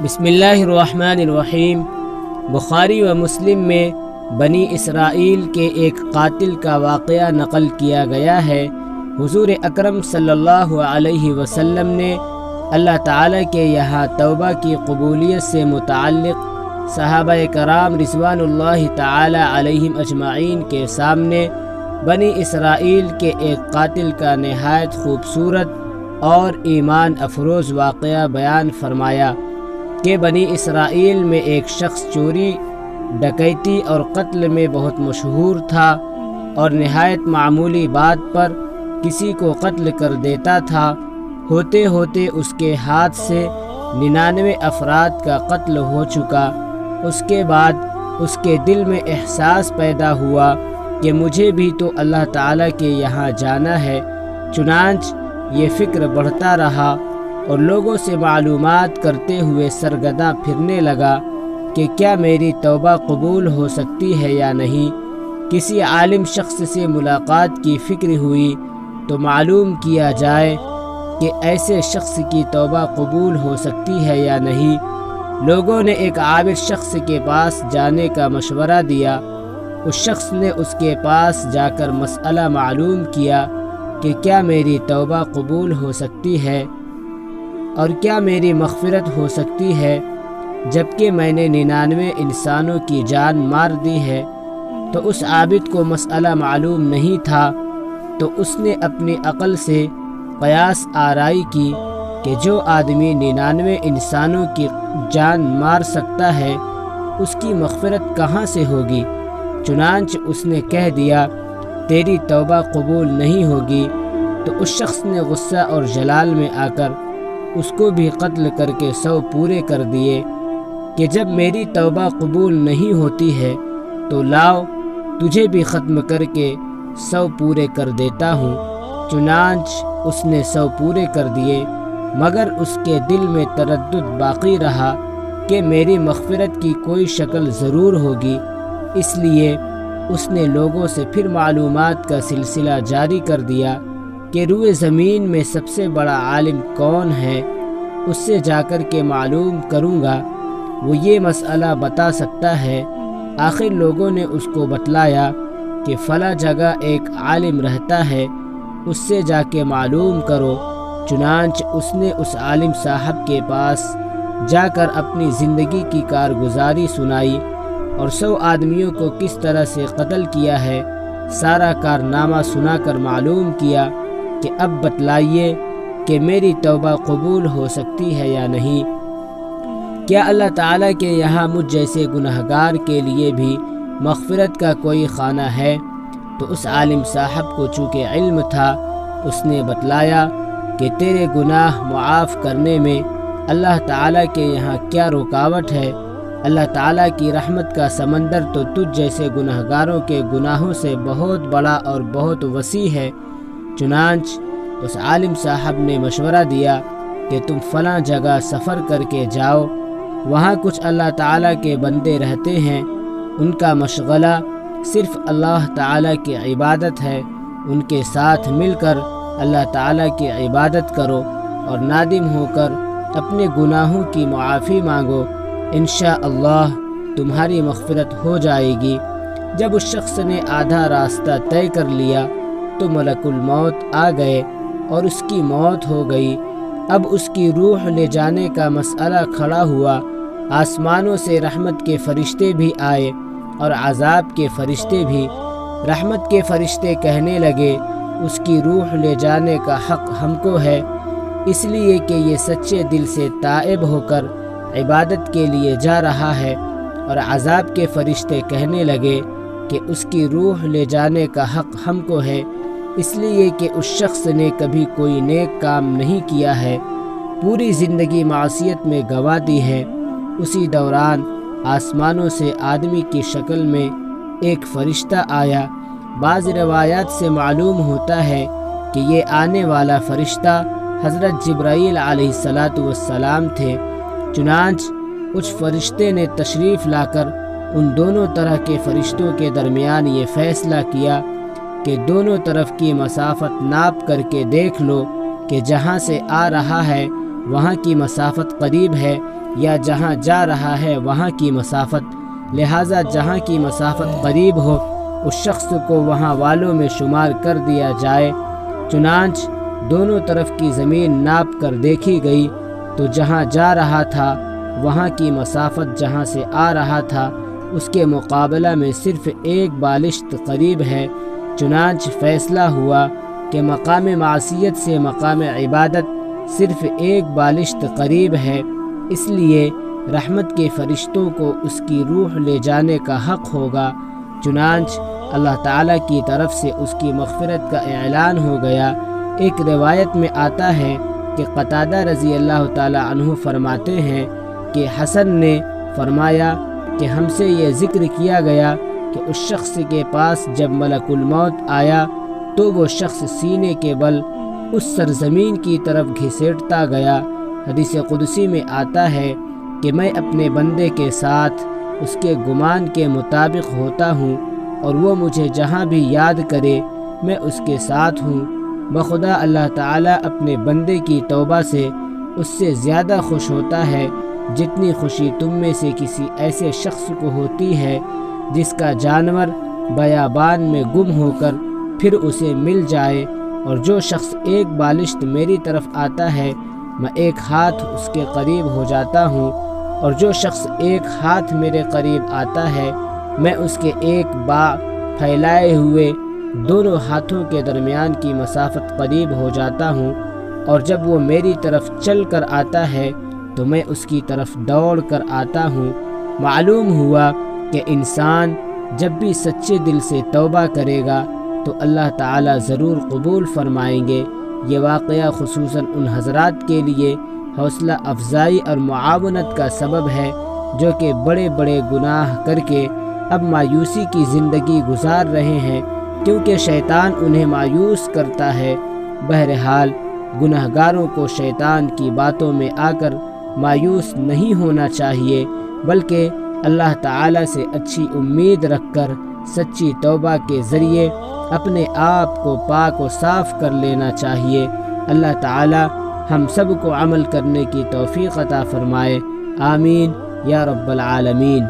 بسم اللہ الرحمن الرحیم۔ بخاری و مسلم میں بنی اسرائیل کے ایک قاتل کا واقعہ نقل کیا گیا ہے۔ حضور اکرم صلی اللہ علیہ وسلم نے اللہ تعالیٰ کے یہاں توبہ کی قبولیت سے متعلق صحابہ کرام رضوان اللہ تعالیٰ علیہم اجمعین کے سامنے بنی اسرائیل کے ایک قاتل کا نہایت خوبصورت اور ایمان افروز واقعہ بیان فرمایا کہ بنی اسرائیل میں ایک شخص چوری، ڈکیتی اور قتل میں بہت مشہور تھا اور نہایت معمولی بات پر کسی کو قتل کر دیتا تھا۔ ہوتے ہوتے اس کے ہاتھ سے 99 افراد کا قتل ہو چکا۔ اس کے بعد اس کے دل میں احساس پیدا ہوا کہ مجھے بھی تو اللہ تعالیٰ کے یہاں جانا ہے۔ چنانچہ یہ فکر بڑھتا رہا اور لوگوں سے معلومات کرتے ہوئے سرگرداں پھرنے لگا کہ کیا میری توبہ قبول ہو سکتی ہے یا نہیں۔ کسی عالم شخص سے ملاقات کی فکر ہوئی تو معلوم کیا جائے کہ ایسے شخص کی توبہ قبول ہو سکتی ہے یا نہیں۔ لوگوں نے ایک عابد شخص کے پاس جانے کا مشورہ دیا۔ اس شخص نے اس کے پاس جا کر مسئلہ معلوم کیا کہ کیا میری توبہ قبول ہو سکتی ہے اور کیا میری مغفرت ہو سکتی ہے، جبکہ میں نے 99 انسانوں کی جان مار دی ہے۔ تو اس عابد کو مسئلہ معلوم نہیں تھا، تو اس نے اپنی عقل سے قیاس آرائی کی کہ جو آدمی 99 انسانوں کی جان مار سکتا ہے اس کی مغفرت کہاں سے ہوگی۔ چنانچہ اس نے کہہ دیا تیری توبہ قبول نہیں ہوگی۔ تو اس شخص نے غصہ اور جلال میں آ کر اس کو بھی قتل کر کے 100 پورے کر دیے کہ جب میری توبہ قبول نہیں ہوتی ہے تو لاؤ تجھے بھی ختم کر کے 100 پورے کر دیتا ہوں۔ چنانچہ اس نے 100 پورے کر دیے، مگر اس کے دل میں تردد باقی رہا کہ میری مغفرت کی کوئی شکل ضرور ہوگی۔ اس لیے اس نے لوگوں سے پھر معلومات کا سلسلہ جاری کر دیا کہ روئے زمین میں سب سے بڑا عالم کون ہے، اس سے جا کر کے معلوم کروں گا، وہ یہ مسئلہ بتا سکتا ہے۔ آخر لوگوں نے اس کو بتلایا کہ فلاں جگہ ایک عالم رہتا ہے، اس سے جا کے معلوم کرو۔ چنانچہ اس نے اس عالم صاحب کے پاس جا کر اپنی زندگی کی کارگزاری سنائی اور 100 آدمیوں کو کس طرح سے قتل کیا ہے سارا کارنامہ سنا کر معلوم کیا کہ اب بتلائیے کہ میری توبہ قبول ہو سکتی ہے یا نہیں۔ کیا اللہ تعالیٰ کے یہاں مجھ جیسے گنہگار کے لیے بھی مغفرت کا کوئی خانہ ہے؟ تو اس عالم صاحب کو چونکہ علم تھا، اس نے بتلایا کہ تیرے گناہ معاف کرنے میں اللہ تعالیٰ کے یہاں کیا رکاوٹ ہے۔ اللہ تعالیٰ کی رحمت کا سمندر تو تجھ جیسے گنہگاروں کے گناہوں سے بہت بڑا اور بہت وسیع ہے۔ چنانچہ اس عالم صاحب نے مشورہ دیا کہ تم فلاں جگہ سفر کر کے جاؤ، وہاں کچھ اللہ تعالیٰ کے بندے رہتے ہیں، ان کا مشغلہ صرف اللہ تعالیٰ کی عبادت ہے، ان کے ساتھ مل کر اللہ تعالیٰ کی عبادت کرو اور نادم ہو کر اپنے گناہوں کی معافی مانگو، انشاءاللہ تمہاری مغفرت ہو جائے گی۔ جب اس شخص نے آدھا راستہ طے کر لیا تو ملک الموت آ گئے اور اس کی موت ہو گئی۔ اب اس کی روح لے جانے کا مسئلہ کھڑا ہوا۔ آسمانوں سے رحمت کے فرشتے بھی آئے اور عذاب کے فرشتے بھی۔ رحمت کے فرشتے کہنے لگے اس کی روح لے جانے کا حق ہم کو ہے، اس لیے کہ یہ سچے دل سے تائب ہو کر عبادت کے لیے جا رہا ہے۔ اور عذاب کے فرشتے کہنے لگے کہ اس کی روح لے جانے کا حق ہم کو ہے، اس لیے کہ اس شخص نے کبھی کوئی نیک کام نہیں کیا ہے، پوری زندگی معصیت میں گنوا دی ہے۔ اسی دوران آسمانوں سے آدمی کی شکل میں ایک فرشتہ آیا۔ بعض روایات سے معلوم ہوتا ہے کہ یہ آنے والا فرشتہ حضرت جبرائیل علیہ السلام تھے۔ چنانچہ اس فرشتے نے تشریف لا کر ان دونوں طرح کے فرشتوں کے درمیان یہ فیصلہ کیا کہ دونوں طرف کی مسافت ناپ کر کے دیکھ لو کہ جہاں سے آ رہا ہے وہاں کی مسافت قریب ہے یا جہاں جا رہا ہے وہاں کی مسافت، لہٰذا جہاں کی مسافت قریب ہو اس شخص کو وہاں والوں میں شمار کر دیا جائے۔ چنانچہ دونوں طرف کی زمین ناپ کر دیکھی گئی تو جہاں جا رہا تھا وہاں کی مسافت جہاں سے آ رہا تھا اس کے مقابلہ میں صرف ایک بالشت قریب ہے۔ چنانچہ فیصلہ ہوا کہ مقام معصیت سے مقام عبادت صرف ایک بالشت قریب ہے، اس لیے رحمت کے فرشتوں کو اس کی روح لے جانے کا حق ہوگا۔ چنانچہ اللہ تعالیٰ کی طرف سے اس کی مغفرت کا اعلان ہو گیا۔ ایک روایت میں آتا ہے کہ قتادہ رضی اللہ تعالیٰ عنہ فرماتے ہیں کہ حسن نے فرمایا کہ ہم سے یہ ذکر کیا گیا کہ اس شخص کے پاس جب ملک الموت آیا تو وہ شخص سینے کے بل اس سرزمین کی طرف گھسیٹتا گیا۔ حدیث قدسی میں آتا ہے کہ میں اپنے بندے کے ساتھ اس کے گمان کے مطابق ہوتا ہوں اور وہ مجھے جہاں بھی یاد کرے میں اس کے ساتھ ہوں۔ بخدا اللہ تعالیٰ اپنے بندے کی توبہ سے اس سے زیادہ خوش ہوتا ہے جتنی خوشی تم میں سے کسی ایسے شخص کو ہوتی ہے جس کا جانور بیابان میں گم ہو کر پھر اسے مل جائے، اور جو شخص ایک بالشت میری طرف آتا ہے میں ایک ہاتھ اس کے قریب ہو جاتا ہوں، اور جو شخص ایک ہاتھ میرے قریب آتا ہے میں اس کے ایک پھیلائے ہوئے دونوں ہاتھوں کے درمیان کی مسافت قریب ہو جاتا ہوں، اور جب وہ میری طرف چل کر آتا ہے تو میں اس کی طرف دوڑ کر آتا ہوں۔ معلوم ہوا کہ انسان جب بھی سچے دل سے توبہ کرے گا تو اللہ تعالیٰ ضرور قبول فرمائیں گے۔ یہ واقعہ خصوصاً ان حضرات کے لیے حوصلہ افزائی اور معاونت کا سبب ہے جو کہ بڑے بڑے گناہ کر کے اب مایوسی کی زندگی گزار رہے ہیں، کیونکہ شیطان انہیں مایوس کرتا ہے۔ بہرحال گناہگاروں کو شیطان کی باتوں میں آ کر مایوس نہیں ہونا چاہیے، بلکہ اللہ تعالیٰ سے اچھی امید رکھ کر سچی توبہ کے ذریعے اپنے آپ کو پاک و صاف کر لینا چاہیے۔ اللہ تعالیٰ ہم سب کو عمل کرنے کی توفیق عطا فرمائے، آمین یا رب العالمین۔